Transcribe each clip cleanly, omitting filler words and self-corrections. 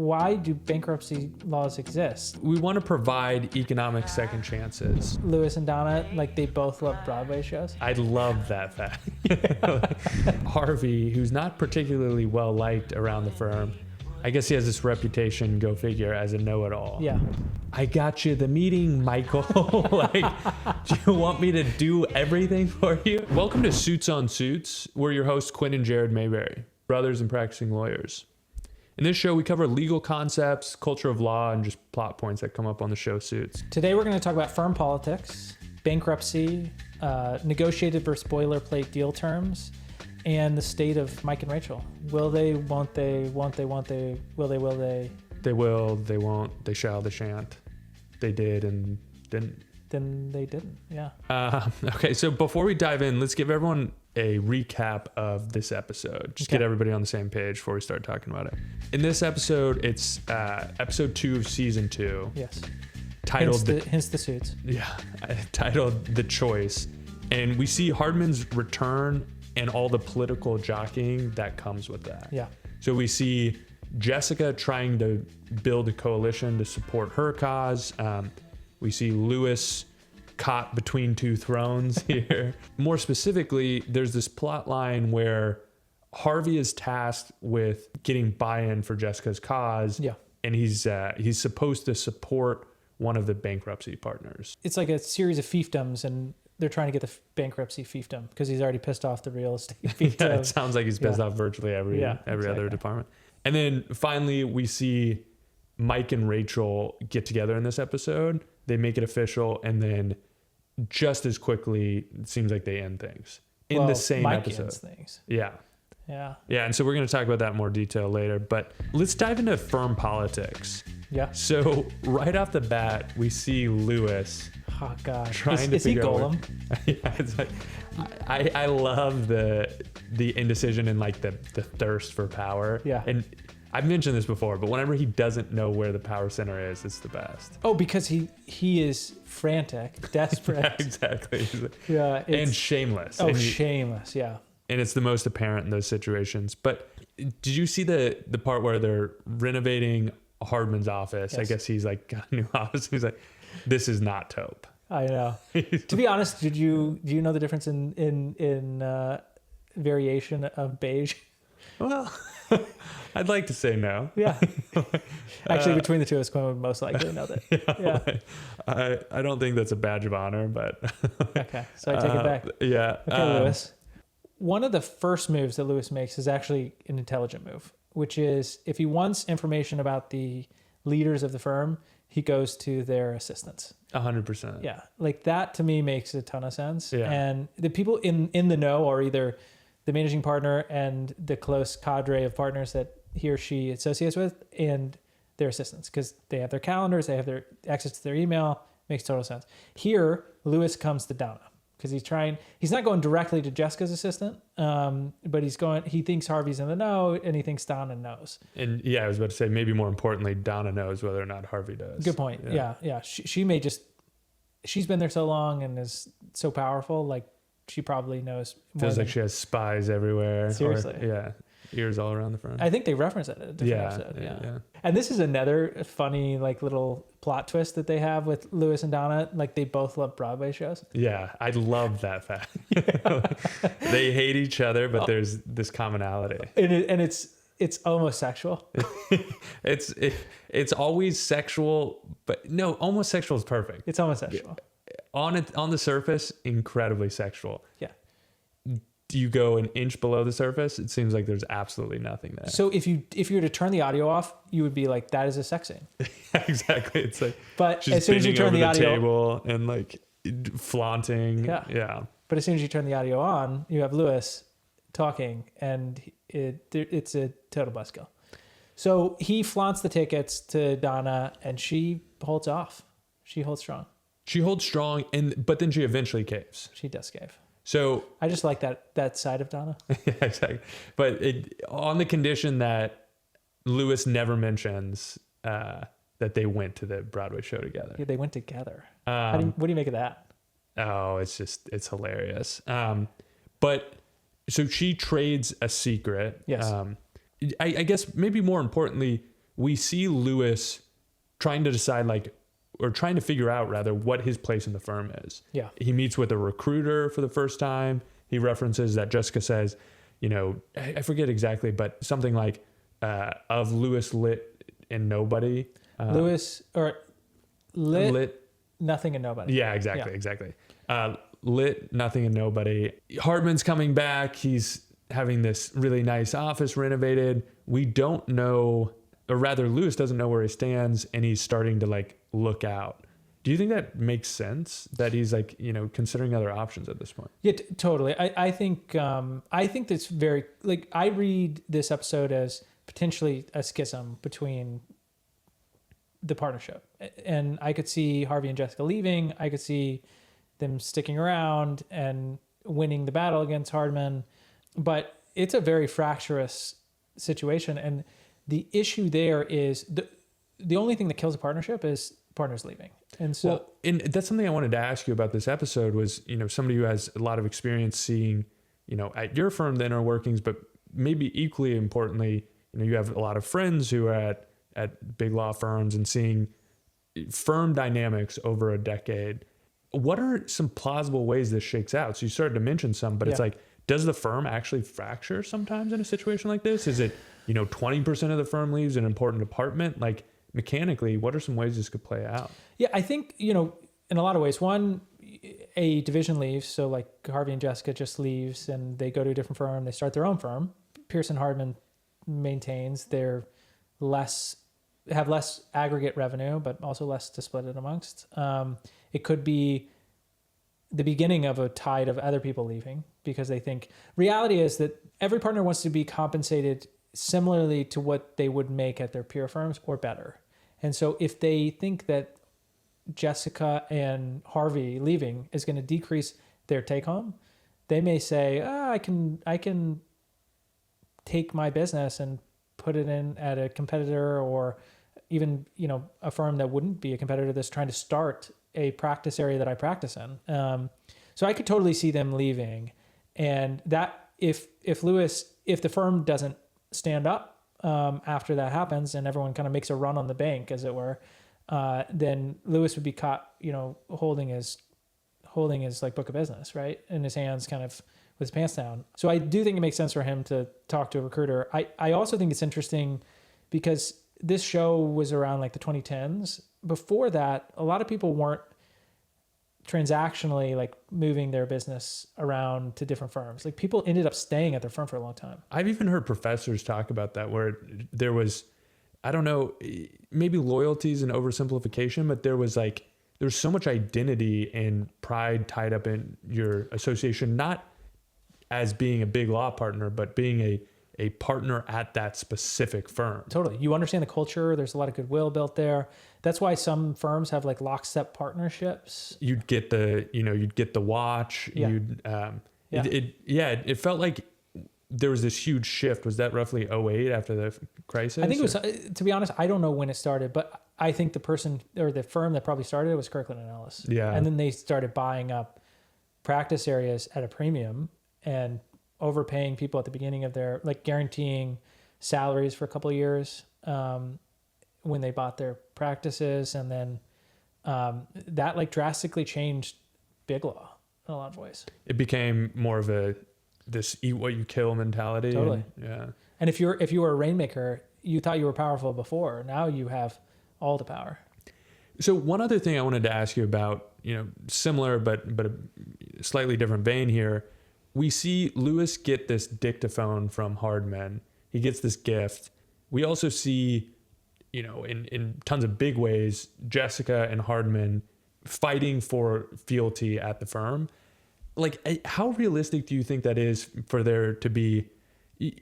why do bankruptcy laws exist? We want to provide economic second chances. Lewis and Donna, like they both love Broadway shows. I love that fact. Harvey, who's not particularly well liked around the firm, I guess he has this reputation, go figure, as a know-it-all. Yeah. I got you the meeting, Michael. Like, do you want me to do everything for you? Welcome to Suits on Suits. We're your hosts, Quinn and Jared Mayberry, brothers and practicing lawyers. In this show, we cover legal concepts, culture of law, and just plot points that come up on the show Suits. Today, we're going to talk about firm politics, bankruptcy, negotiated versus boilerplate deal terms, and the state of Mike and Rachel. Will they, won't they, won't they, won't they, will they, will they? They will, they won't, they shall, they shan't. They did and didn't. Then they didn't, yeah. Okay, so before we dive in, let's give everyone a recap of this episode. Just get everybody on the same page before we start talking about it. In this episode, it's episode 2 of season 2. Yes. Titled hence the Suits. Yeah, titled The Choice. And we see Hardman's return and all the political jockeying that comes with that. Yeah. So we see Jessica trying to build a coalition to support her cause. We see Lewis caught between two thrones here. More specifically, there's this plot line where Harvey is tasked with getting buy-in for Jessica's cause. Yeah. And he's supposed to support one of the bankruptcy partners. It's like a series of fiefdoms, and they're trying to get the bankruptcy fiefdom because he's already pissed off the real estate fiefdom. Yeah, it sounds like he's pissed off virtually every other department. And then finally, we see Mike and Rachel get together in this episode. They make it official, and then just as quickly, it seems like they end things in the same Mike episode. ends things. Yeah. Yeah. Yeah, and so we're going to talk about that in more detail later, but let's dive into firm politics. Yeah. So right off the bat, we see Lewis Oh God. trying Is to he figure out Golem? Yeah, it's like I love the indecision and like the thirst for power. Yeah. And I've mentioned this before, but whenever he doesn't know where the power center is, it's the best. Oh, because he is frantic, desperate. Yeah, exactly. Yeah. And shameless. Oh, and shameless. Yeah. And it's the most apparent in those situations. But did you see the part where they're renovating Hardman's office? Yes. I guess he's like got a new office. He's like, this is not taupe. I know. To be honest, do you know the difference in variation of beige? Well, I'd like to say no. Yeah. Actually, between the two of us, Quinn would most likely know that. Yeah. I don't think that's a badge of honor, but Okay. So I take it back. Yeah. Okay, Lewis. One of the first moves that Lewis makes is actually an intelligent move, which is if he wants information about the leaders of the firm, he goes to their assistants. 100%. Yeah. Like that to me makes a ton of sense. Yeah. And the people in the know are either the managing partner and the close cadre of partners that he or she associates with and their assistants because they have their calendars, they have their access to their email. Makes total sense. Here, Lewis comes to Donna because he's not going directly to Jessica's assistant, but he thinks Harvey's in the know and he thinks Donna knows. And yeah, I was about to say, maybe more importantly, Donna knows whether or not Harvey does. Good point. Yeah. She may she's been there so long and is so powerful. Like she probably knows. Feels like she has spies everywhere. Seriously. Ears all around the front. I think they reference it in a different episode. Yeah. And this is another funny like little plot twist that they have with Lewis and Donna. Like they both love Broadway shows. Yeah, I love that fact. They hate each other, but there's this commonality. And it's almost sexual. It's always sexual, but no, almost sexual is perfect. It's almost sexual. On the surface, incredibly sexual. Yeah. Do you go an inch below the surface? It seems like there's absolutely nothing there. So if you were to turn the audio off, you would be like, that is a sex scene. Exactly. It's like, but as soon as you turn the audio table and like flaunting. Yeah. But as soon as you turn the audio on, you have Lewis talking and it's a total buzzkill. So he flaunts the tickets to Donna and she holds off. She holds strong. She holds strong, but then she eventually caves. She does cave. So I just like that side of Donna. Yeah, exactly. But on the condition that Lewis never mentions that they went to the Broadway show together. Yeah, they went together. What do you make of that? Oh, it's hilarious. But so she trades a secret. Yes. I guess maybe more importantly, we see Lewis trying to decide or trying to figure out rather what his place in the firm is. Yeah. He meets with a recruiter for the first time. He references that Jessica says, I forget exactly, but something like of Lewis, lit, and nobody. Lewis or lit, nothing and nobody. Yeah, exactly. Lit, nothing and nobody. Hardman's coming back. He's having this really nice office renovated. We don't know, or rather Lewis doesn't know where he stands, and he's starting to look out. Do you think that makes sense that he's considering other options at this point? Yeah, totally. I think that's very, I read this episode as potentially a schism between the partnership, and I could see Harvey and Jessica leaving. I could see them sticking around and winning the battle against Hardman, but it's a very fractious situation. And the issue there is the only thing that kills a partnership is partners leaving. And so, and that's something I wanted to ask you about this episode was, somebody who has a lot of experience seeing, at your firm, the inner workings, but maybe equally importantly, you have a lot of friends who are at big law firms and seeing firm dynamics over a decade. What are some plausible ways this shakes out? So you started to mention some, but it's does the firm actually fracture sometimes in a situation like this? Is it, 20% of the firm leaves an important department? Mechanically, what are some ways this could play out? Yeah, I think, in a lot of ways, one, a division leaves. So Harvey and Jessica just leaves and they go to a different firm. They start their own firm. Pierce and Hardman maintains have less aggregate revenue, but also less to split it amongst. It could be the beginning of a tide of other people leaving because they think reality is that every partner wants to be compensated similarly to what they would make at their peer firms or better. And so if they think that Jessica and Harvey leaving is going to decrease their take home, they may say, I can take my business and put it in at a competitor or even, a firm that wouldn't be a competitor that's trying to start a practice area that I practice in. So I could totally see them leaving. And that if the firm doesn't stand up after that happens and everyone kind of makes a run on the bank, as it were, then Lewis would be caught, holding his book of business, right, in his hands, kind of with his pants down. So I do think it makes sense for him to talk to a recruiter. I also think it's interesting because this show was around the 2010s. Before that, a lot of people weren't transactionally moving their business around to different firms. People ended up staying at their firm for a long time. I've even heard professors talk about that where there was, I don't know, maybe loyalties and oversimplification, but there's so much identity and pride tied up in your association, not as being a big law partner, but being a partner at that specific firm. Totally. You understand the culture. There's a lot of goodwill built there. That's why some firms have lockstep partnerships. You'd get the watch. Yeah. It felt like there was this huge shift. Was that roughly 2008 after the crisis? I think it was, to be honest, I don't know when it started, but I think the person or the firm that probably started it was Kirkland & Ellis. Yeah. And then they started buying up practice areas at a premium and overpaying people at the beginning of their, guaranteeing salaries for a couple of years when they bought their practices. And then that drastically changed big law in a lot of ways. It became more of this eat what you kill mentality. Totally. Yeah. And if you were a rainmaker, you thought you were powerful before. Now you have all the power. So one other thing I wanted to ask you about, similar but a slightly different vein here. We see Lewis get this dictaphone from Hardman. He gets this gift. We also see, in tons of big ways, Jessica and Hardman fighting for fealty at the firm. How realistic do you think that is for there to be,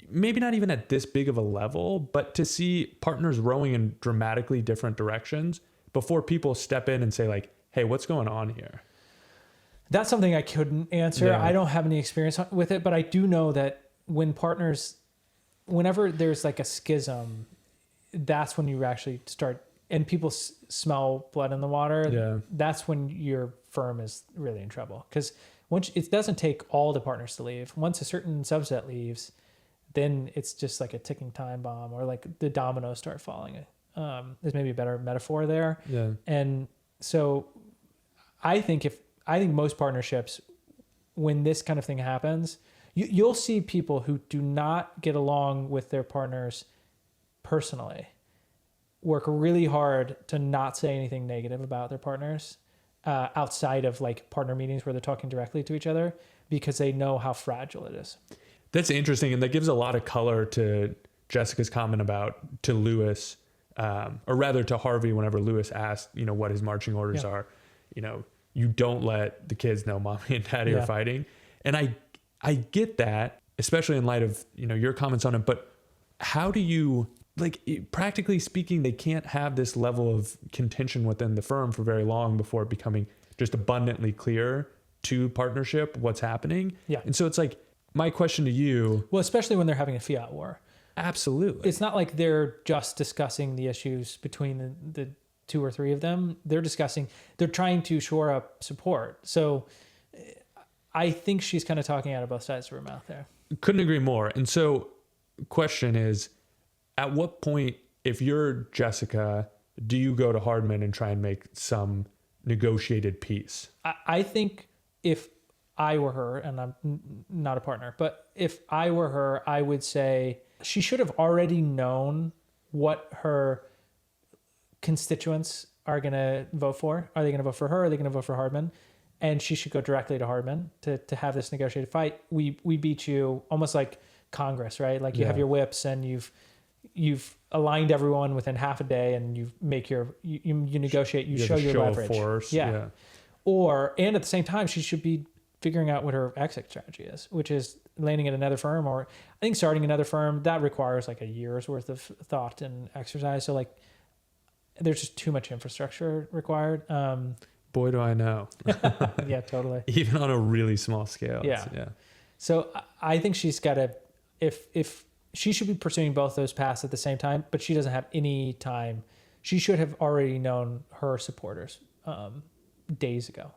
maybe not even at this big of a level, but to see partners rowing in dramatically different directions before people step in and say hey, what's going on here? That's something I couldn't answer. Yeah. I don't have any experience with it, but I do know that whenever there's a schism, that's when you actually start, and people smell blood in the water. Yeah. That's when your firm is really in trouble. Because it doesn't take all the partners to leave. Once a certain subset leaves, then it's just a ticking time bomb, or the dominoes start falling. is maybe a better metaphor there. Yeah. And so I think most partnerships, when this kind of thing happens, you'll see people who do not get along with their partners personally work really hard to not say anything negative about their partners outside of like partner meetings where they're talking directly to each other, because they know how fragile it is. That's interesting. And that gives a lot of color to Jessica's comment about to Lewis, or rather to Harvey, whenever Lewis asked, what his marching orders are, you don't let the kids know mommy and daddy are fighting. And I get that, especially in light of, your comments on it, but how do you, practically speaking, they can't have this level of contention within the firm for very long before it becoming just abundantly clear to partnership what's happening. Yeah. And so it's like, my question to you. Well, especially when they're having a fiat war. Absolutely. It's not like they're just discussing the issues between the two or three of them. They're trying to shore up support. So I think she's kind of talking out of both sides of her mouth there. Couldn't agree more. And so question is, at what point, if you're Jessica, do you go to Hardman and try and make some negotiated peace? I think if I were her, and I'm not a partner, but if I were her, I would say she should have already known what her constituents are going to vote for. Are they going to vote for her? Are they going to vote for Hardman? And she should go directly to Hardman to have this negotiated fight. We beat you, almost like Congress, right? Like you have your whips and you've aligned everyone within half a day, and you make you negotiate, you show your leverage. Force. Yeah. And at the same time, she should be figuring out what her exit strategy is, which is landing at another firm, or I think starting another firm. That requires like a year's worth of thought and exercise. So like there's just too much infrastructure required. Boy, do I know. Yeah, totally. Even on a really small scale. Yeah. Yeah. So I think she's got to, if she should be pursuing both those paths at the same time, but she doesn't have any time. She should have already known her supporters days ago.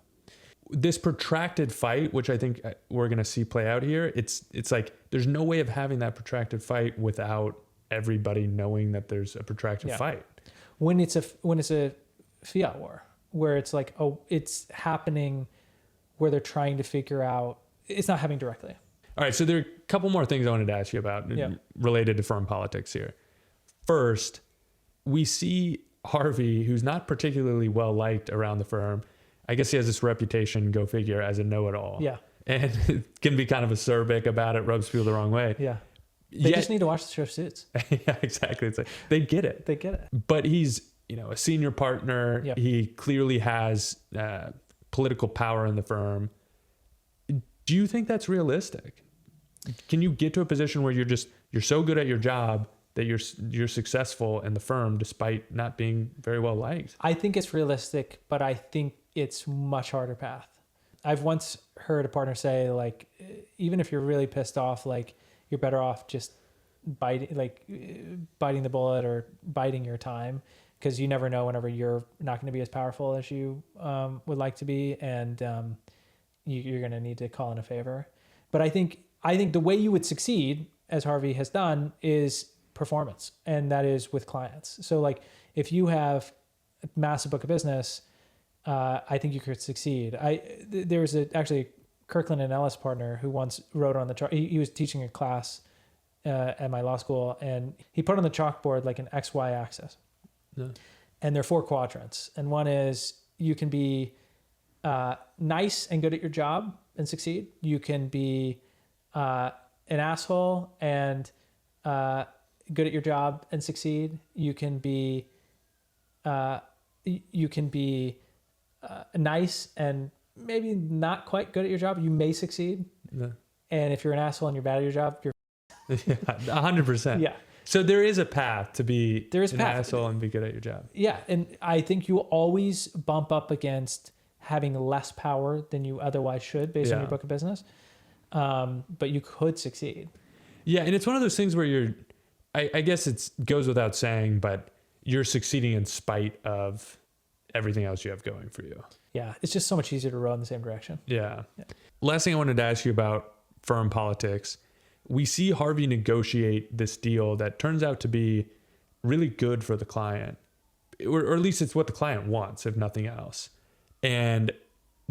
This protracted fight, which I think we're going to see play out here, it's like there's no way of having that protracted fight without everybody knowing that there's a protracted fight. When it's a fiat war, where it's like, it's happening where they're trying to figure out, it's not happening directly. All right, so there are a couple more things I wanted to ask you about related to firm politics here. First, we see Harvey, who's not particularly well liked around the firm. I guess he has this reputation, go figure, as a know-it-all. Yeah. And can be kind of acerbic about it, rubs people the wrong way. Yeah. They just need to watch the show Suits. Yeah, exactly. It's like, they get it. They get it. But he's, a senior partner. Yep. He clearly has political power in the firm. Do you think that's realistic? Can you get to a position where you're so good at your job that you're successful in the firm despite not being very well liked? I think it's realistic, but I think it's much harder path. I've once heard a partner say, like, even if you're really pissed off, like, you're better off just biting the bullet or biding your time, because you never know whenever you're not going to be as powerful as you would like to be, and you're going to need to call in a favor. But I think the way you would succeed, as Harvey has done, is performance, and that is with clients. So like if you have a massive book of business, I think you could succeed. There was actually Kirkland and Ellis partner who once wrote on the chart. He was teaching a class at my law school, and he put on the chalkboard like an XY axis. Yeah. And there are 4 quadrants. And one is you can be nice and good at your job and succeed. You can be an asshole and good at your job and succeed. You can be nice and maybe not quite good at your job. You may succeed. Yeah. And if you're an asshole and you're bad at your job, you're 100%. Yeah. So there is a path to be an asshole and be good at your job. Yeah. And I think you always bump up against having less power than you otherwise should based on your book of business. But you could succeed. Yeah. And it's one of those things where I guess it goes without saying, but you're succeeding in spite of everything else you have going for you. Yeah. It's just so much easier to row in the same direction. Yeah. Last thing I wanted to ask you about firm politics. We see Harvey negotiate this deal that turns out to be really good for the client, or at least it's what the client wants, if nothing else. And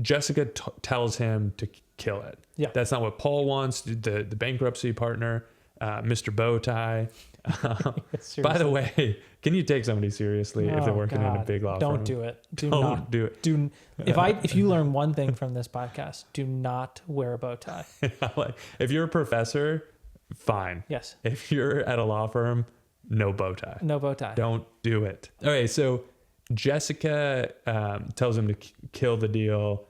Jessica tells him to kill it. Yeah. That's not what Paul wants, the bankruptcy partner, Mr. Bowtie. By the way, can you take somebody seriously if they're working in a big law firm? Don't do it. Don't do it. If you learn one thing from this podcast, do not wear a bow tie. If you're a professor, fine. Yes. If you're at a law firm, no bow tie. No bow tie. Don't do it. Okay, so Jessica tells him to kill the deal,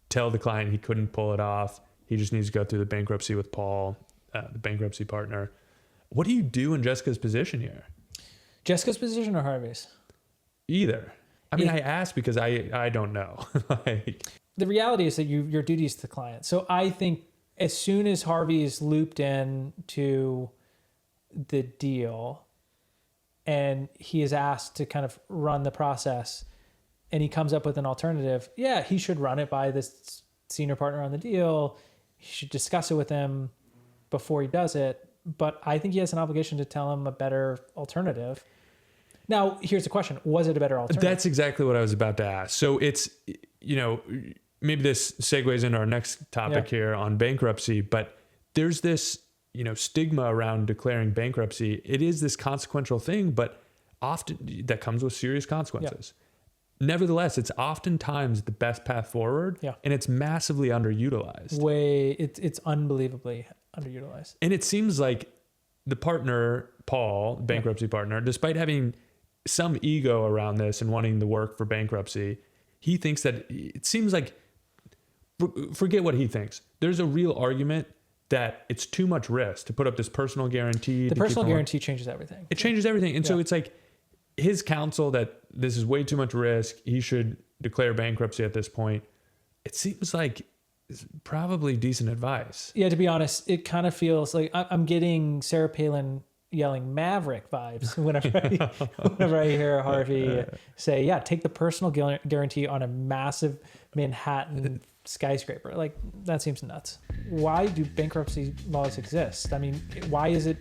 tell the client he couldn't pull it off. He just needs to go through the bankruptcy with Paul, the bankruptcy partner. What do you do in Jessica's position here? Jessica's position or Harvey's? Either. I mean, I ask because I don't know. The reality is that your duty is to the client. So I think as soon as Harvey is looped in to the deal and he is asked to kind of run the process and he comes up with an alternative, yeah, he should run it by this senior partner on the deal. He should discuss it with him before he does it. But I think he has an obligation to tell him a better alternative. Now, here's the question. Was it a better alternative? That's exactly what I was about to ask. So it's, maybe this segues into our next topic here on bankruptcy, but there's this, stigma around declaring bankruptcy. It is this consequential thing, but often that comes with serious consequences. Nevertheless, it's oftentimes the best path forward, and it's massively underutilized. It's unbelievably underutilized. And it seems like the partner, Paul, bankruptcy partner, despite having some ego around this and wanting to work for bankruptcy, he thinks that it seems like, forget what he thinks. There's a real argument that it's too much risk to put up this personal guarantee. The personal guarantee changes everything. It changes everything. And so it's like his counsel that this is way too much risk. He should declare bankruptcy at this point. It seems like it's probably decent advice. Yeah, to be honest, it kind of feels like I'm getting Sarah Palin yelling Maverick vibes whenever I hear Harvey say, yeah, take the personal guarantee on a massive Manhattan skyscraper. Like, that seems nuts. Why do bankruptcy laws exist? I mean, why is it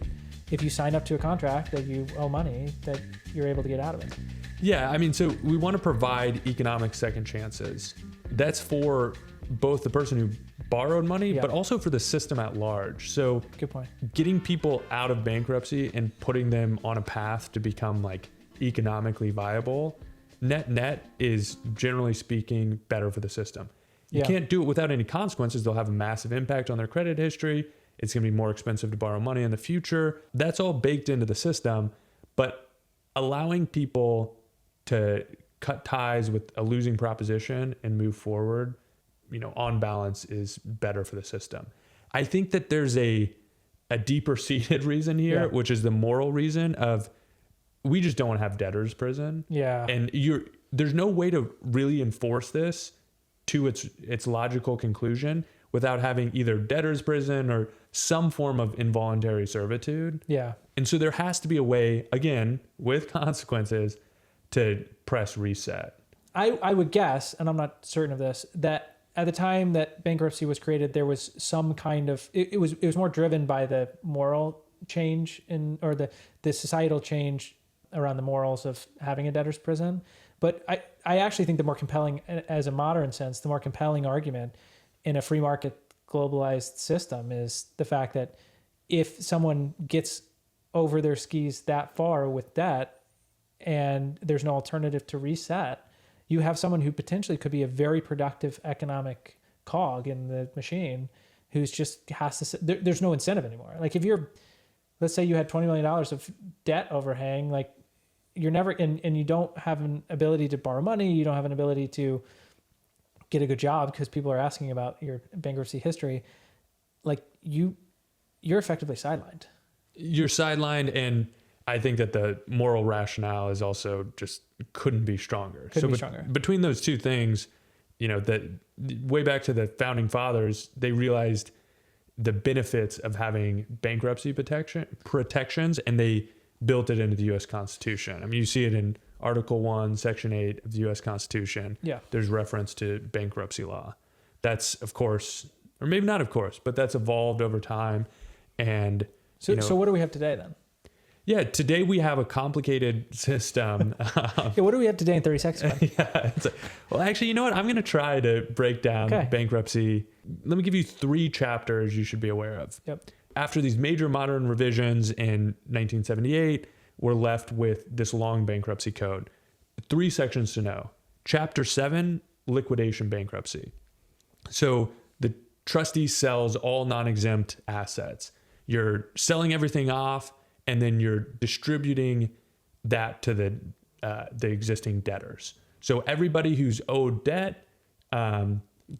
if you sign up to a contract that you owe money that you're able to get out of it? Yeah, I mean, so we want to provide economic second chances. That's for both the person who borrowed money, but also for the system at large. So good point. Getting people out of bankruptcy and putting them on a path to become like economically viable, net is generally speaking better for the system. You can't do it without any consequences. They'll have a massive impact on their credit history. It's going to be more expensive to borrow money in the future. That's all baked into the system, but allowing people to cut ties with a losing proposition and move forward, on balance is better for the system. I think that there's a deeper seated reason here, which is the moral reason of we just don't want to have debtors prison. Yeah. And there's no way to really enforce this to its logical conclusion without having either debtors prison or some form of involuntary servitude. Yeah. And so there has to be a way, again, with consequences, to press reset. I would guess, and I'm not certain of this, that at the time that bankruptcy was created, there was some kind of, it was more driven by the moral change or the societal change around the morals of having a debtor's prison. But I actually think the more compelling, as a modern sense, the more compelling argument in a free market globalized system is the fact that if someone gets over their skis that far with debt and there's no alternative to reset, you have someone who potentially could be a very productive economic cog in the machine who's just has to, there's no incentive anymore. Like if let's say you had $20 million of debt overhang, like you're never, and you don't have an ability to borrow money, you don't have an ability to get a good job because people are asking about your bankruptcy history, like you're effectively sidelined. You're sidelined, and I think that the moral rationale is also just couldn't be stronger. Between those two things, that way back to the founding fathers, they realized the benefits of having bankruptcy protections, and they built it into the U.S. Constitution. I mean, you see it in Article 1, Section 8 of the U.S. Constitution. Yeah. There's reference to bankruptcy law. That's, of course, or maybe not of course, but that's evolved over time. And so what do we have today then? Yeah, today we have a complicated system. Yeah, what do we have today in 30 seconds? Yeah, well, actually, you know what? I'm going to try to break down bankruptcy. Let me give you 3 chapters you should be aware of. Yep. After these major modern revisions in 1978, we're left with this long bankruptcy code. 3 sections to know. Chapter 7, liquidation bankruptcy. So the trustee sells all non-exempt assets. You're selling everything off, and then you're distributing that to the existing debtors. So everybody who's owed debt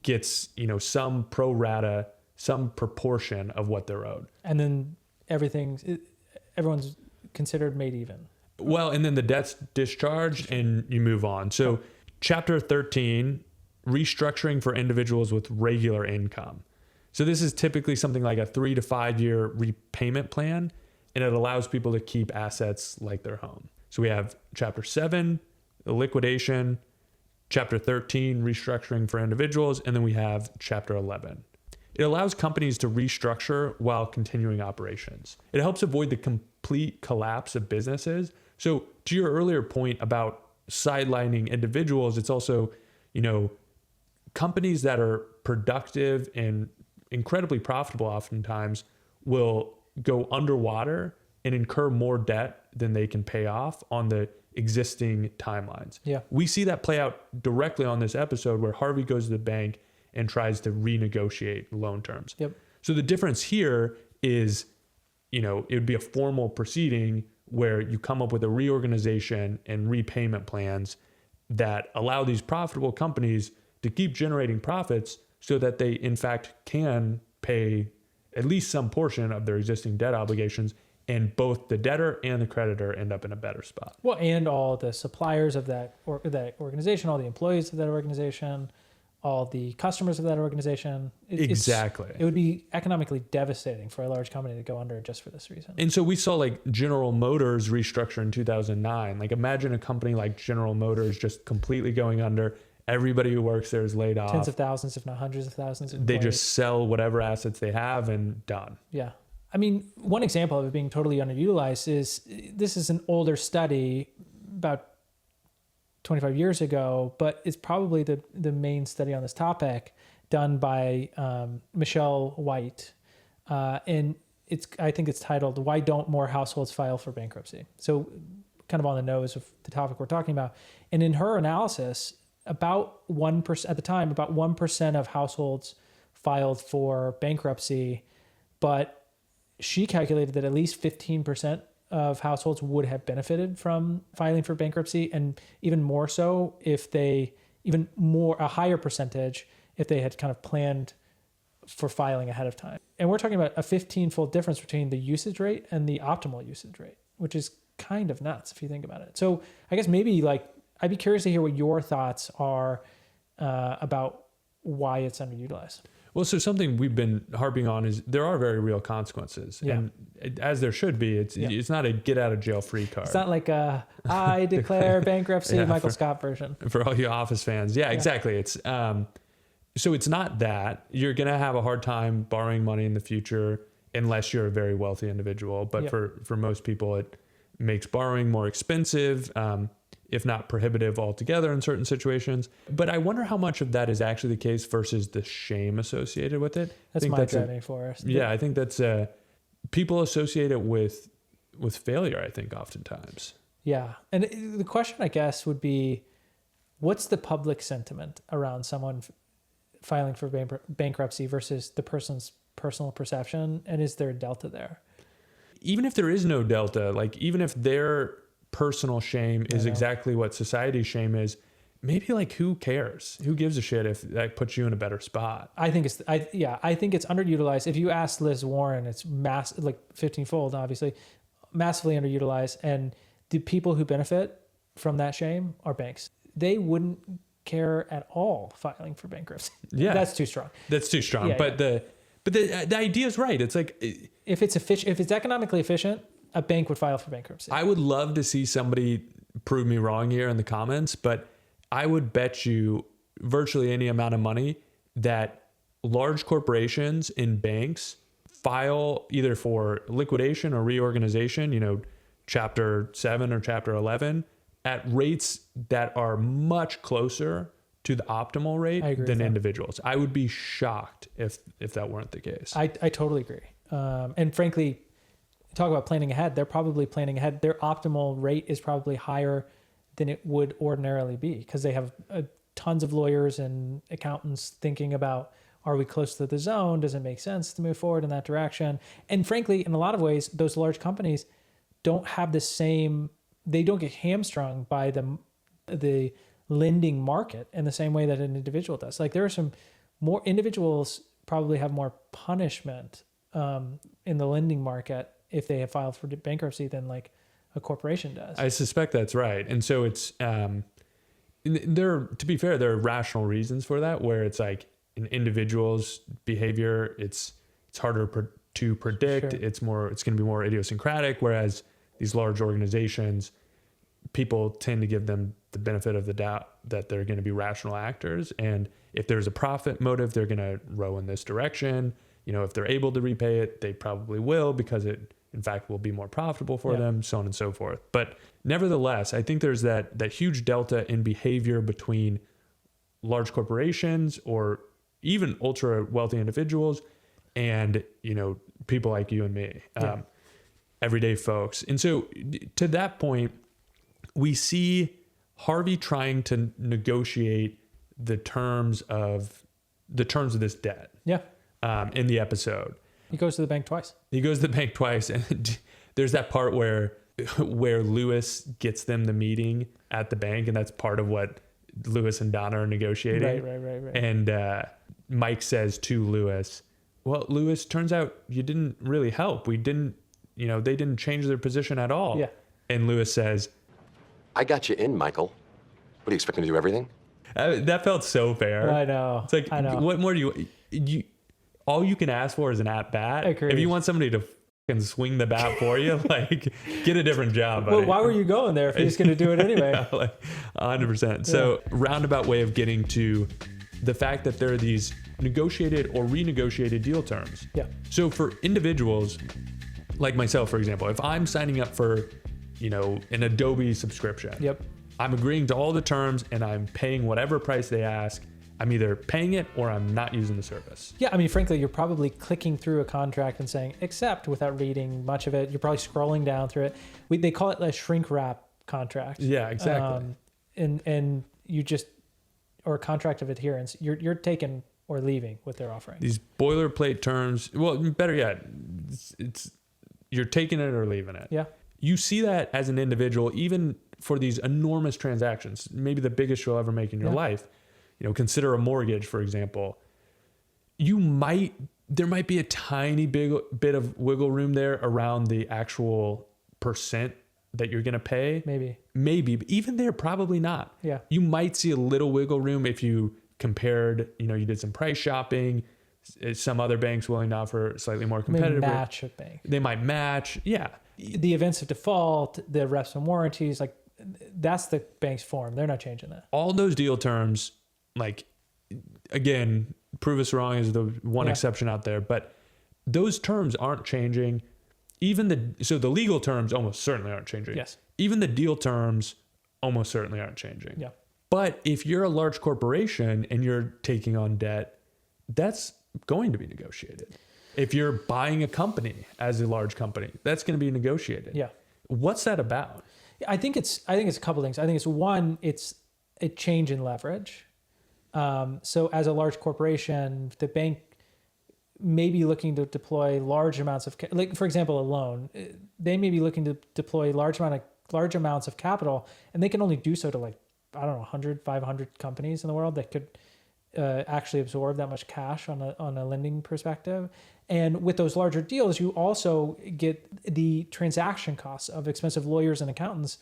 gets, some pro rata, some proportion of what they're owed. And then everyone's considered made even. Well, and then the debt's discharged and you move on. So chapter 13, restructuring for individuals with regular income. So this is typically something like a 3 to 5 year repayment plan, and it allows people to keep assets like their home. So we have chapter 7, the liquidation, chapter 13, restructuring for individuals, and then we have chapter 11. It allows companies to restructure while continuing operations. It helps avoid the complete collapse of businesses. So to your earlier point about sidelining individuals, it's also, companies that are productive and incredibly profitable oftentimes will go underwater and incur more debt than they can pay off on the existing timelines. Yeah. We see that play out directly on this episode where Harvey goes to the bank and tries to renegotiate loan terms. Yep. So the difference here is, it would be a formal proceeding where you come up with a reorganization and repayment plans that allow these profitable companies to keep generating profits so that they, in fact, can pay at least some portion of their existing debt obligations, and both the debtor and the creditor end up in a better spot. Well, and all the suppliers of that organization, all the employees of that organization, all the customers of that organization. Exactly. It would be economically devastating for a large company to go under just for this reason. And so we saw like General Motors restructure in 2009. Like imagine a company like General Motors just completely going under. Everybody who works there is laid off. Tens of thousands, if not hundreds of thousands of They employees. just sell whatever assets they have and done. Yeah. I mean, one example of it being totally underutilized is this is an older study about 25 years ago, but it's probably the main study on this topic done by Michelle White. And I think it's titled, "Why Don't More Households File for Bankruptcy?" So kind of on the nose of the topic we're talking about. And in her analysis, about 1% at the time, about 1% of households filed for bankruptcy, but she calculated that at least 15% of households would have benefited from filing for bankruptcy, and even more so a higher percentage if they had kind of planned for filing ahead of time. And we're talking about a 15-fold difference between the usage rate and the optimal usage rate, which is kind of nuts if you think about it. So I guess maybe I'd be curious to hear what your thoughts are about why it's underutilized. Well, so something we've been harping on is there are very real consequences. Yeah. And as there should be, it's not a get out of jail free card. It's not like I declare bankruptcy, Michael Scott version. For all you Office fans. Yeah, exactly. It's so it's not that. You're going to have a hard time borrowing money in the future unless you're a very wealthy individual. But for most people, it makes borrowing more expensive, if not prohibitive altogether in certain situations. But I wonder how much of that is actually the case versus the shame associated with it. That's my driving force. Yeah, I think that's people associate it with failure, I think, oftentimes. Yeah. And the question, I guess, would be, what's the public sentiment around someone filing for bankruptcy versus the person's personal perception? And is there a delta there? Even if there is no delta, like even if their personal shame is exactly what society's shame is, maybe like who cares? Who gives a shit if that puts you in a better spot? I think it's underutilized. If you ask Liz Warren, it's 15-fold, obviously, massively underutilized. And the people who benefit from that shame are banks. They wouldn't care at all filing for bankruptcy. Yeah, that's too strong. Yeah, but the idea is right. It's like if it's economically efficient, a bank would file for bankruptcy. I would love to see somebody prove me wrong here in the comments, but I would bet you virtually any amount of money that large corporations and banks file either for liquidation or reorganization, Chapter 7 or Chapter 11 at rates that are much closer to the optimal rate than individuals. I would be shocked if that weren't the case. I totally agree. And frankly, talk about planning ahead. They're probably planning ahead. Their optimal rate is probably higher than it would ordinarily be because they have tons of lawyers and accountants thinking about, are we close to the zone? Does it make sense to move forward in that direction? And frankly, in a lot of ways, those large companies don't have the same, they don't get hamstrung by the lending market in the same way that an individual does. Like there are some more individuals probably have more punishment in the lending market if they have filed for bankruptcy than like a corporation does. I suspect that's right. And so it's, to be fair, there are rational reasons for that, where it's like an individual's behavior, it's harder to predict. Sure. It's going to be more idiosyncratic. Whereas these large organizations, people tend to give them the benefit of the doubt that they're going to be rational actors. And if there's a profit motive, they're going to row in this direction. You know, if they're able to repay it, they probably will, because it, in fact, will be more profitable for them, so on and so forth. But nevertheless, I think there's that huge delta in behavior between large corporations or even ultra wealthy individuals and, you know, people like you and me, everyday folks. And so to that point, we see Harvey trying to negotiate the terms of this debt. Yeah. In the episode. He goes to the bank twice. And there's that part where Lewis gets them the meeting at the bank, and that's part of what Lewis and Donna are negotiating. Right. And Mike says to Lewis, well, Lewis, turns out you didn't really help. They didn't change their position at all. Yeah. And Lewis says, I got you in, Michael. What, do you expect me to do everything? that felt so fair. I know. It's like, what more do you all you can ask for is an at bat. Agreed. If you want somebody to fucking swing the bat for you, like, get a different job. Well, buddy. why were you going there if he's going to do it anyway? Yeah, like 100%. So roundabout way of getting to the fact that there are these negotiated or renegotiated deal terms. Yeah. So for individuals like myself, for example, if I'm signing up for, an Adobe subscription, Yep. I'm agreeing to all the terms and I'm paying whatever price they ask. I'm either paying it or I'm not using the service. Yeah, I mean, frankly, you're probably clicking through a contract and saying accept without reading much of it. You're probably scrolling down through it. They call it a shrink wrap contract. Yeah, exactly. And you just, or a contract of adherence, you're taking or leaving what they're offering. These boilerplate terms, well, better yet, it's you're taking it or leaving it. Yeah. You see that as an individual, even for these enormous transactions, maybe the biggest you'll ever make in your life. Consider a mortgage, for example. There might be a tiny bit of wiggle room there around the actual percent that you're going to pay. Maybe, but even there, probably not. Yeah. You might see a little wiggle room if you compared, you did some price shopping, some other banks willing to offer slightly more competitive. They match a bank. They might match. Yeah. The events of default, the reps and warranties, like that's the bank's form. They're not changing that. All those deal terms, like, again, prove us wrong is the one exception out there, but those terms aren't changing. So the legal terms almost certainly aren't changing. Yes. Even the deal terms almost certainly aren't changing. Yeah. But if you're a large corporation and you're taking on debt, that's going to be negotiated. If you're buying a company as a large company, that's going to be negotiated. Yeah. What's that about? I think it's a couple things. I think it's one, it's a change in leverage. So as a large corporation, the bank may be looking to deploy large amounts of, like, for example, a loan. They may be looking to deploy large amounts of capital, and they can only do so to, like, I don't know, 100, 500 companies in the world that could actually absorb that much cash on a lending perspective. And with those larger deals, you also get the transaction costs of expensive lawyers and accountants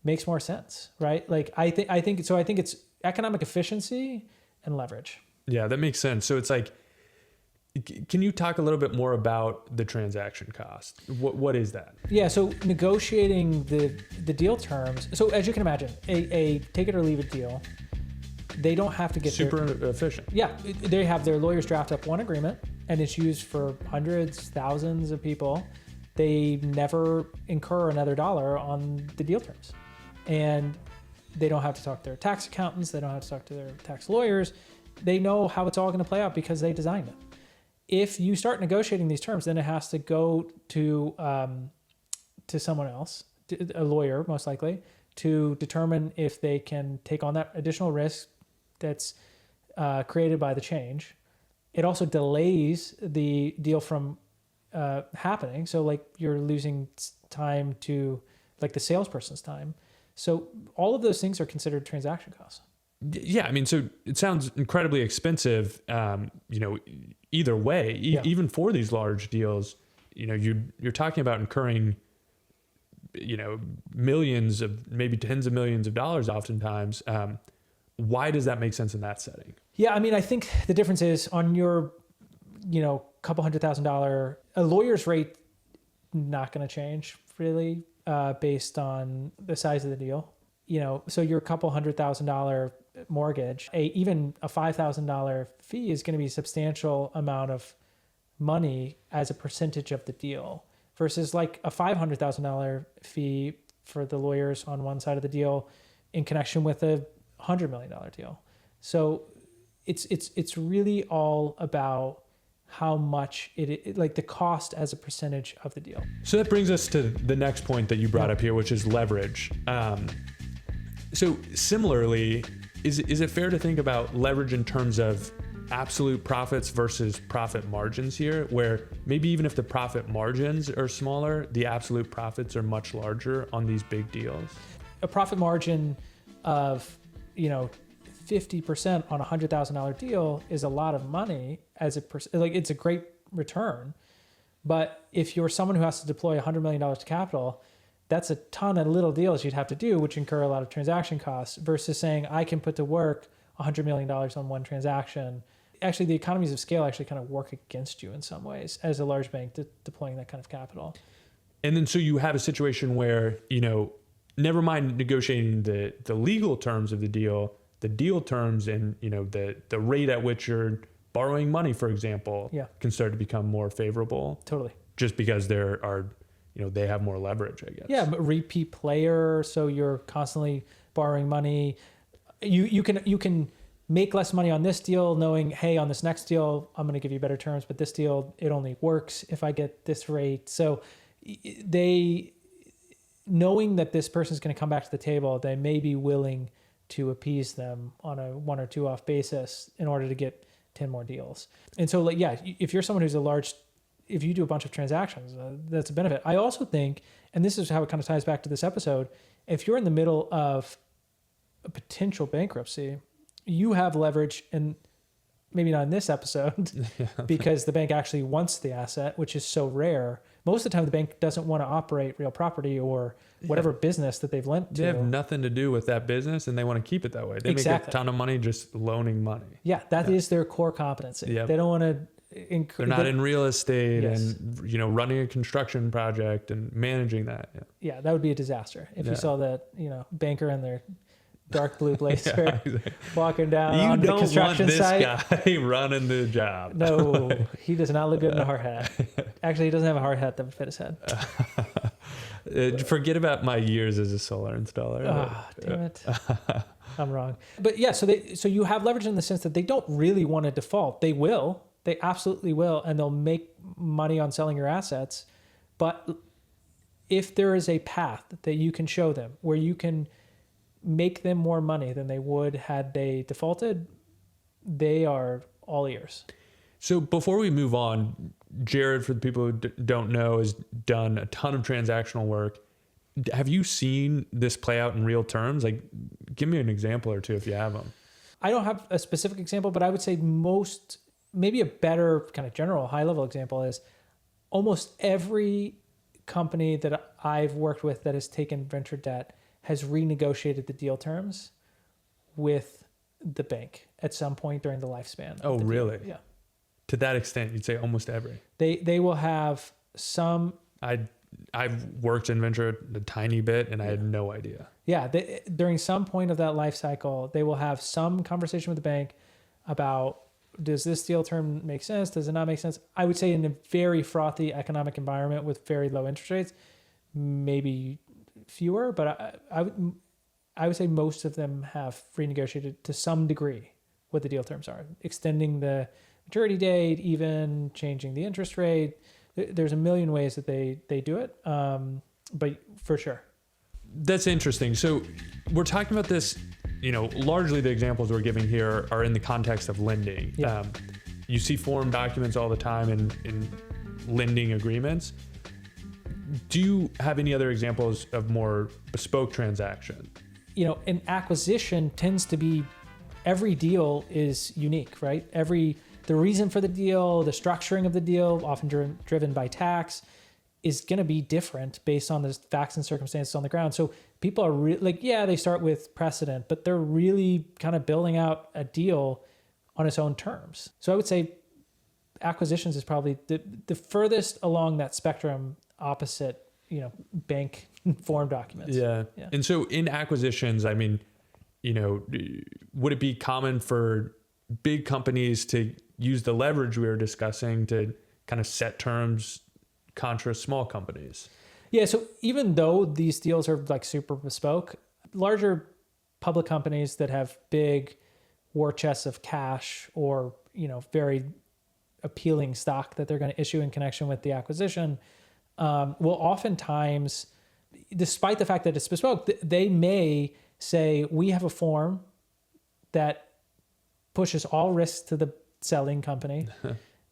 makes more sense, right? Like I think it's economic efficiency and leverage. Yeah, that makes sense. So it's like, can you talk a little bit more about the transaction cost? What is that? Yeah, so negotiating the deal terms. So as you can imagine, a take it or leave it deal, they don't have to get super efficient. Yeah, they have their lawyers draft up one agreement, and it's used for hundreds, thousands of people. they never incur another dollar on the deal terms. And they don't have to talk to their tax accountants. They don't have to talk to their tax lawyers. They know how it's all going to play out because they designed it. If you start negotiating these terms, then it has to go to someone else, a lawyer most likely, to determine if they can take on that additional risk that's created by the change. It also delays the deal from happening. So like you're losing time to like the salesperson's time. So all of those things are considered transaction costs. Yeah, I mean, so it sounds incredibly expensive, either way, even for these large deals, you're talking about incurring, millions of, maybe tens of millions of dollars oftentimes. Why does that make sense in that setting? Yeah, I mean, I think the difference is on your, couple $100,000, a lawyer's rate not going to change really based on the size of the deal. So your couple $100,000 mortgage, even a $5,000 fee is going to be a substantial amount of money as a percentage of the deal versus like a $500,000 fee for the lawyers on one side of the deal in connection with a $100 million deal. So it's really all about how much it like the cost as a percentage of the deal. So that brings us to the next point that you brought up here, which is leverage. So similarly, is it fair to think about leverage in terms of absolute profits versus profit margins here, where maybe even if the profit margins are smaller, the absolute profits are much larger on these big deals? A profit margin of, 50% on a $100,000 deal is a lot of money as it's a great return. But if you're someone who has to deploy $100 million to capital, that's a ton of little deals you'd have to do, which incur a lot of transaction costs versus saying I can put to work $100 million on one transaction. Actually, the economies of scale actually kind of work against you in some ways as a large bank deploying that kind of capital. And then so you have a situation where, never mind negotiating the legal terms of the deal terms and, the rate at which you're borrowing money, for example, can start to become more favorable. Totally. Just because there are, they have more leverage, I guess. Yeah, but repeat player, so you're constantly borrowing money. You can make less money on this deal knowing, hey, on this next deal, I'm going to give you better terms, but this deal, it only works if I get this rate. So knowing that this person's going to come back to the table, they may be willing to appease them on a 1 or 2 off basis in order to get 10 more deals. And so if you're someone who's if you do a bunch of transactions, that's a benefit. I also think, and this is how it kind of ties back to this episode, if you're in the middle of a potential bankruptcy, you have leverage, and maybe not in this episode, because the bank actually wants the asset, which is so rare. Most of the time, the bank doesn't want to operate real property or whatever business that they've lent to. They have nothing to do with that business, and they want to keep it that way. They make a ton of money just loaning money. Yeah, that is their core competency. Yep. They don't want to... They're not in real estate and running a construction project and managing that. Yeah, that would be a disaster if you saw that banker in their dark blue blazer walking down on the construction site. You don't want this guy running the job. No, he does not look good in a hard hat. Actually, he doesn't have a hard hat that would fit his head. Forget about my years as a solar installer. Oh, damn it. I'm wrong. But yeah, so you have leverage in the sense that they don't really want to default. They will. They absolutely will, and they'll make money on selling your assets. But if there is a path that you can show them where you can make them more money than they would had they defaulted, they are all ears. So before we move on, Jared, for the people who don't know, has done a ton of transactional work. Have you seen this play out in real terms? Like, give me an example or two if you have them. I don't have a specific example, but I would say maybe a better kind of general high-level example is almost every company that I've worked with that has taken venture debt has renegotiated the deal terms with the bank at some point during the lifespan. Oh, really? Yeah. To that extent, you'd say almost every. They will have some... I've worked in venture a tiny bit, and I had no idea. Yeah, during some point of that life cycle, they will have some conversation with the bank about does this deal term make sense? Does it not make sense? I would say in a very frothy economic environment with very low interest rates, maybe fewer, but I would say most of them have renegotiated to some degree what the deal terms are, extending the maturity date, even changing the interest rate. There's a million ways that they do it, but for sure. That's interesting. So we're talking about this, largely the examples we're giving here are in the context of lending. Yeah. You see form documents all the time in lending agreements. Do you have any other examples of more bespoke transaction? An acquisition tends to be, every deal is unique, right? The reason for the deal, the structuring of the deal, often driven by tax, is going to be different based on the facts and circumstances on the ground. So people are they start with precedent, but they're really kind of building out a deal on its own terms. So I would say acquisitions is probably the furthest along that spectrum, opposite, bank form documents. Yeah. And so in acquisitions, I mean, would it be common for big companies to use the leverage we were discussing to kind of set terms contra small companies? Yeah. So even though these deals are like super bespoke, larger public companies that have big war chests of cash or, very appealing stock that they're going to issue in connection with the acquisition, will oftentimes, despite the fact that it's bespoke, they may say, we have a form that pushes all risks to the selling company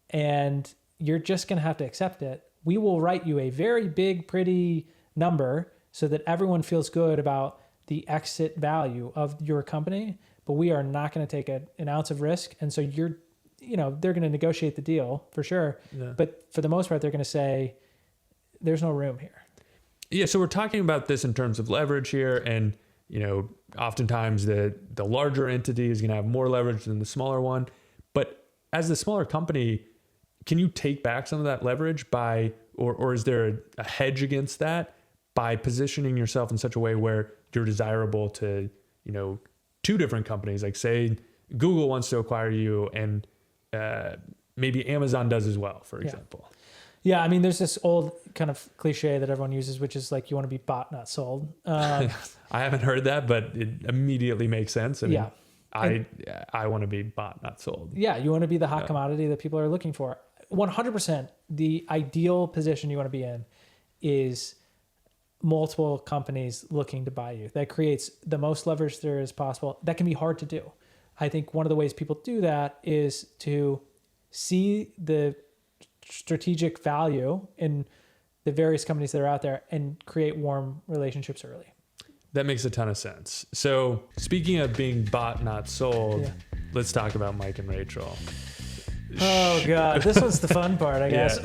and you're just going to have to accept it. We will write you a very big, pretty number so that everyone feels good about the exit value of your company, but we are not going to take an ounce of risk. And so they're going to negotiate the deal for sure. Yeah. But for the most part, they're going to say, there's no room here. Yeah. So we're talking about this in terms of leverage here. And, oftentimes the larger entity is going to have more leverage than the smaller one. But as the smaller company, can you take back some of that leverage or is there a hedge against that by positioning yourself in such a way where you're desirable to, two different companies, like say Google wants to acquire you and maybe Amazon does as well, for example. Yeah. I mean, there's this old kind of cliche that everyone uses, which is like, you want to be bought, not sold. I haven't heard that, but it immediately makes sense. I mean, I want to be bought, not sold. Yeah. You want to be the hot commodity that people are looking for. 100%. The ideal position you want to be in is multiple companies looking to buy you. That creates the most leverage there is possible. That can be hard to do. I think one of the ways people do that is to see the strategic value in the various companies that are out there and create warm relationships early. That makes a ton of sense. So speaking of being bought, not sold, let's talk about Mike and Rachel. Oh God, this was the fun part, I guess.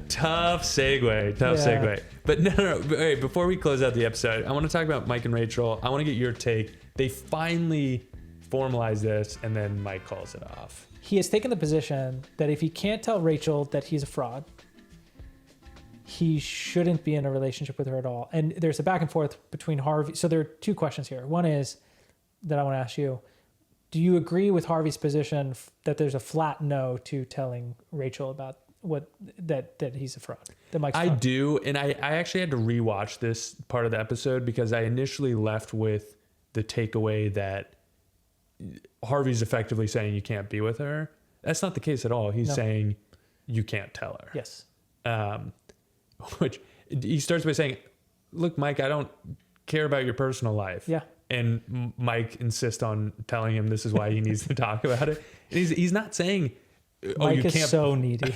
Tough segue. But no. Wait, before we close out the episode, I want to talk about Mike and Rachel. I want to get your take. They finally formalized this and then Mike calls it off. He has taken the position that if he can't tell Rachel that he's a fraud, he shouldn't be in a relationship with her at all. And there's a back and forth between Harvey. So there are two questions here. One is that I want to ask you. Do you agree with Harvey's position that there's a flat no to telling Rachel about that he's a fraud? That Mike's a fraud? I do. And I actually had to rewatch this part of the episode because I initially left with the takeaway that Harvey's effectively saying you can't be with her. That's not the case at all. He's saying you can't tell her. Yes. Which he starts by saying, look, Mike, I don't care about your personal life. Yeah. And Mike insists on telling him this is why he needs to talk about it. And he's not saying, Mike you can't. So needy.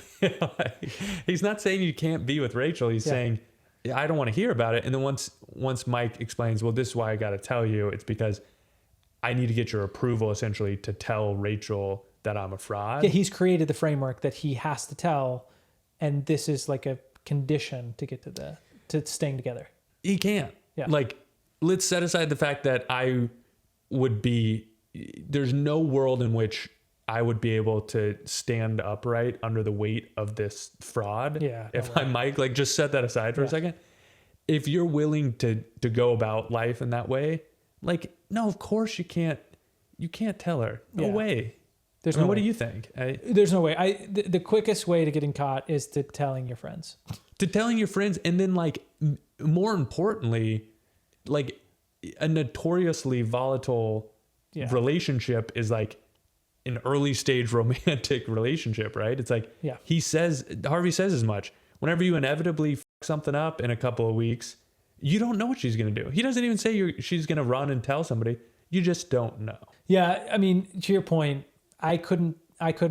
He's not saying you can't be with Rachel. He's saying, I don't want to hear about it. And then once Mike explains, well, this is why I got to tell you, it's because I need to get your approval essentially to tell Rachel that I'm a fraud. Yeah, he's created the framework that he has to tell, and this is like a condition to get to staying together. He can't. Yeah. Like, let's set aside the fact that there's no world in which I would be able to stand upright under the weight of this fraud. Yeah. If I'm Mike, like just set that aside for a second. If you're willing to go about life in that way, like, no, of course you can't tell her. No way. There's I mean, no what way. do you think? There's no way. The quickest way to getting caught is to telling your friends. To telling your friends, and then like more importantly, like a notoriously volatile relationship is like an early stage romantic relationship, right? It's like Harvey says as much. Whenever you inevitably fuck something up in a couple of weeks, you don't know what she's gonna do. He doesn't even say she's gonna run and tell somebody. You just don't know. Yeah, I mean, to your point, I couldn't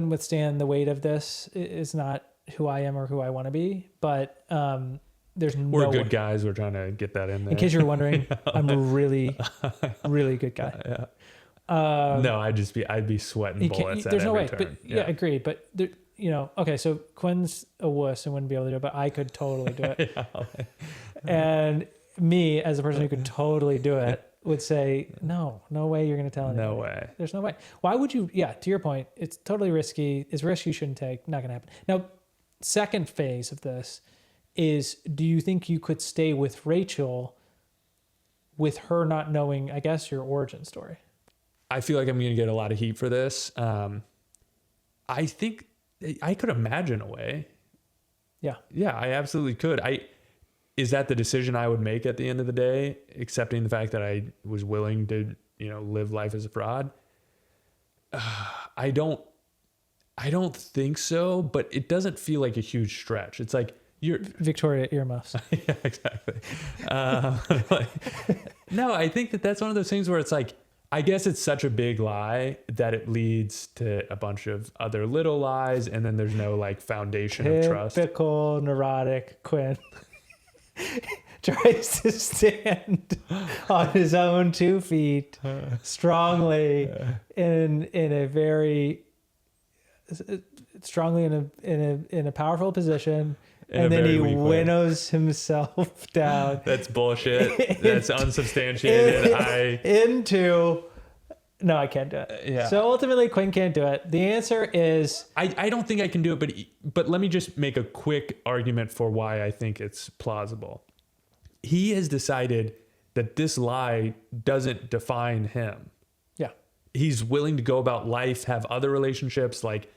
withstand the weight of this. It's not who I am or who I want to be, but there's no We're good way. guys. We're trying to get that in there. In case you're wondering, I'm a really, really good guy. No, I'd be sweating bullets. There's at no every way. turn. But yeah, agreed. But there, okay, so Quinn's a wuss and wouldn't be able to do it, but I could totally do it. And me, as a person who could totally do it, would say, no way you're going to tell anybody. No way. There's no way. Why would you? Yeah, to your point, it's totally risky. It's a risk you shouldn't take. Not going to happen. Now, second phase of this is, do you think you could stay with Rachel with her not knowing, I guess, your origin story? I feel like I'm going to get a lot of heat for this. I think I could imagine a way. Yeah. Yeah, I absolutely could. Is that the decision I would make at the end of the day, accepting the fact that I was willing to, live life as a fraud? I don't think so, but it doesn't feel like a huge stretch. It's like you're Victoria earmuffs. Yeah, exactly. No, I think that's one of those things where it's like, I guess it's such a big lie that it leads to a bunch of other little lies, and then there's no like foundation of trust. Typical neurotic Quinn. Tries to stand on his own 2 feet strongly in a very strongly in a powerful position, and then he winnows himself down. That's bullshit. That's unsubstantiated. No, I can't do it. Yeah. So ultimately, Quinn can't do it. The answer is I don't think I can do it, but let me just make a quick argument for why I think it's plausible. He has decided that this lie doesn't define him. yeah. He's willing to go about life, have other relationships. Like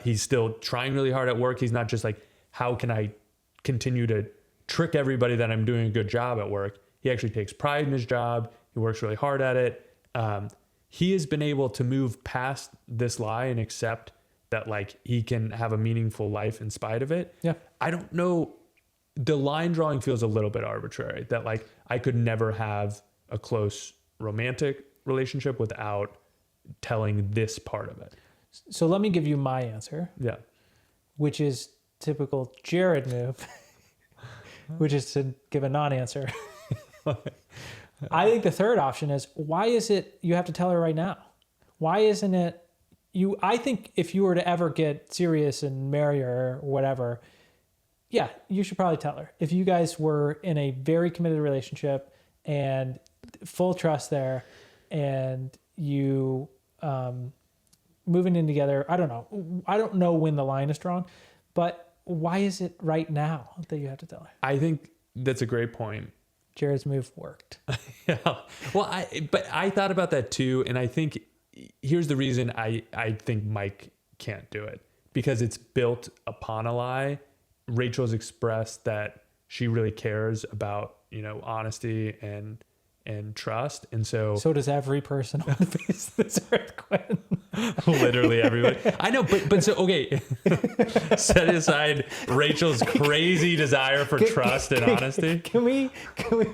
he's still trying really hard at work. He's not just like, how can I continue to trick everybody that I'm doing a good job at work? He actually takes pride in his job. He works really hard at it. He has been able to move past this lie and accept that like he can have a meaningful life in spite of it. Yeah. I don't know. The line drawing feels a little bit arbitrary, that like I could never have a close romantic relationship without telling this part of it. So let me give you my answer, Yeah. which is typical Jared move, which is to give a non-answer. I think the third option is, why is it you have to tell her right now? Why isn't it you? I think if you were to ever get serious and marry her or whatever, yeah, you should probably tell her. If you guys were in a very committed relationship and full trust there, and you moving in together, I don't know when the line is drawn, but why is it right now that you have to tell her? I think that's a great point. Jared's move worked. Yeah. Well, I thought about that too. And I think here's the reason I think Mike can't do it, because it's built upon a lie. Rachel's expressed that she really cares about, honesty and trust. And so does every person on the face of this earth, Quinn. Literally everybody. I know, but so, okay. Set aside Rachel's crazy desire for trust and honesty. Can we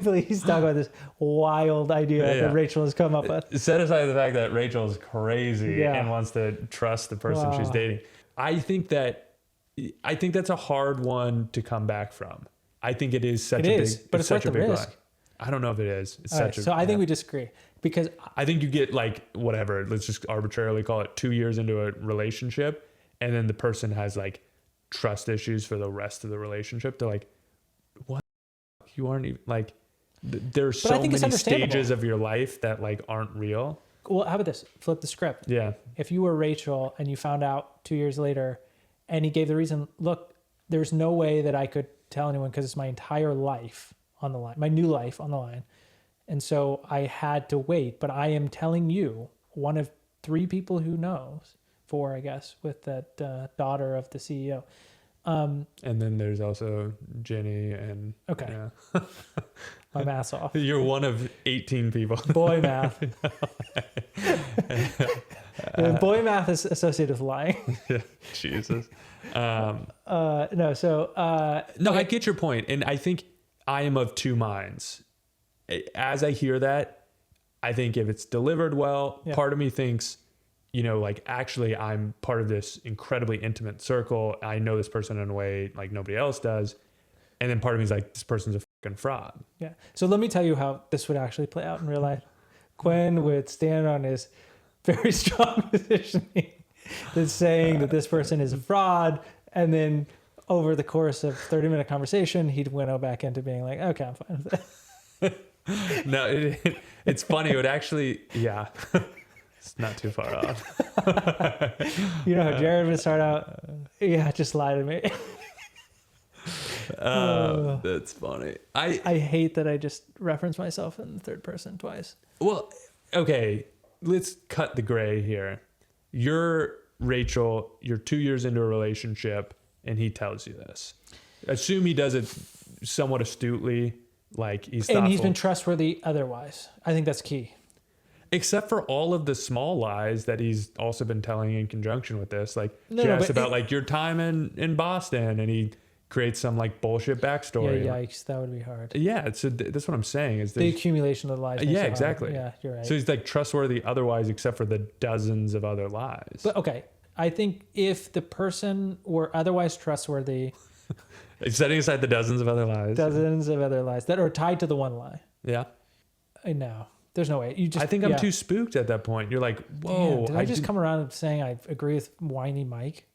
please talk about this wild idea that Rachel has come up with? Set aside the fact that Rachel's crazy and wants to trust the person she's dating. I think that's a hard one to come back from. I think it is such a big, but it's such worth a the big risk. lie. I don't know if it is. It's All such right, so I think we disagree, because I think you get like whatever, let's just arbitrarily call it 2 years into a relationship, and then the person has like trust issues for the rest of the relationship. They're like, what? You aren't even like, there's so many stages of your life that like aren't real. Well, how about this? Flip the script. Yeah. If you were Rachel and you found out 2 years later and he gave the reason, look, there's no way that I could tell anyone because it's my entire life on the line, my new life on the line. And so I had to wait, but I am telling you, one of 3 people who knows, 4, I guess, with that daughter of the CEO. And then there's also Jenny and Okay. yeah. My math's off. You're one of 18 people. Boy math. Boy math is associated with lying. Jesus. No, so No, okay. I get your point, and I think I am of two minds. As I hear that, I think if it's delivered well, Yeah. part of me thinks, like actually I'm part of this incredibly intimate circle. I know this person in a way like nobody else does. And then part of me is like, this person's a fucking fraud. Yeah. So let me tell you how this would actually play out in real life. Quinn would stand on his very strong positioning that's saying that this person is a fraud. And then over the course of 30-minute conversation, he'd winnow back into being like, okay, I'm fine with it. No, it's funny. It would actually, yeah, it's not too far off. You know how Jared would start out? Yeah, just lie to me. That's funny. I hate that I just reference myself in the third person twice. Well, okay, let's cut the gray here. You're Rachel, you're 2 years into a relationship, and he tells you this. Assume he does it somewhat astutely, like he's thoughtful. And he's been trustworthy otherwise. I think that's key. Except for all of the small lies that he's also been telling in conjunction with this. Like, No, she no, asked but about like your time in Boston, and he creates some like bullshit backstory. Yeah, yikes, that would be hard. Yeah, so that's what I'm saying. Is The accumulation of lies. makes yeah, it hard. exactly. Yeah, you're right. So he's like trustworthy otherwise, except for the dozens of other lies. But okay, I think if the person were otherwise trustworthy, Setting aside the dozens of other lies. dozens of other lies that are tied to the one lie. Yeah. No, there's no way. You just. I think I'm yeah. too spooked at that point. You're like, whoa. Damn, did I just didn't- come around saying I agree with whiny Mike?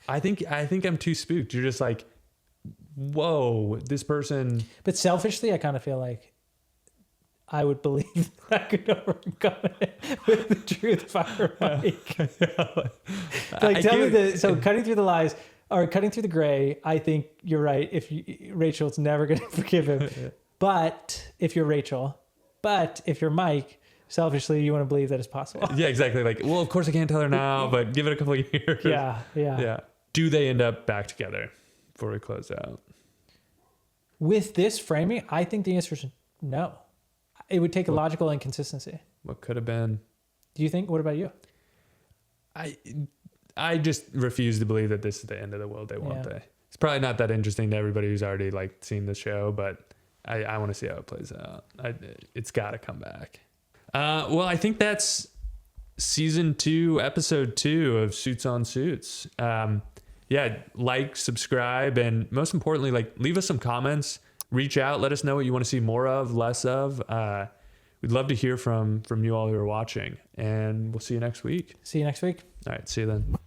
I think I'm too spooked. You're just like, whoa, this person. But selfishly, I kind of feel like I would believe that I could overcome it with the truth if I were Mike. Like, tell me so cutting through the lies or cutting through the gray. I think you're right. Rachel's never going to forgive him. But if you're Rachel, if you're Mike, selfishly, you want to believe that it's possible. Yeah, exactly. Like, well, of course I can't tell her now, but give it a couple of years. Yeah. Do they end up back together before we close out? With this framing, I think the answer is no. It would take a logical inconsistency. What could have been? Do you think? What about you? I just refuse to believe that this is the end of the world they want. Yeah. It's probably not that interesting to everybody who's already like seen the show, but I want to see how it plays out. It's got to come back. Well, I think that's season 2, episode 2 of Suits on Suits. Yeah, like, subscribe, and most importantly, like, leave us some comments. Reach out. Let us know what you want to see more of, less of. We'd love to hear from you all who are watching, and we'll see you next week. See you next week. All right, see you then.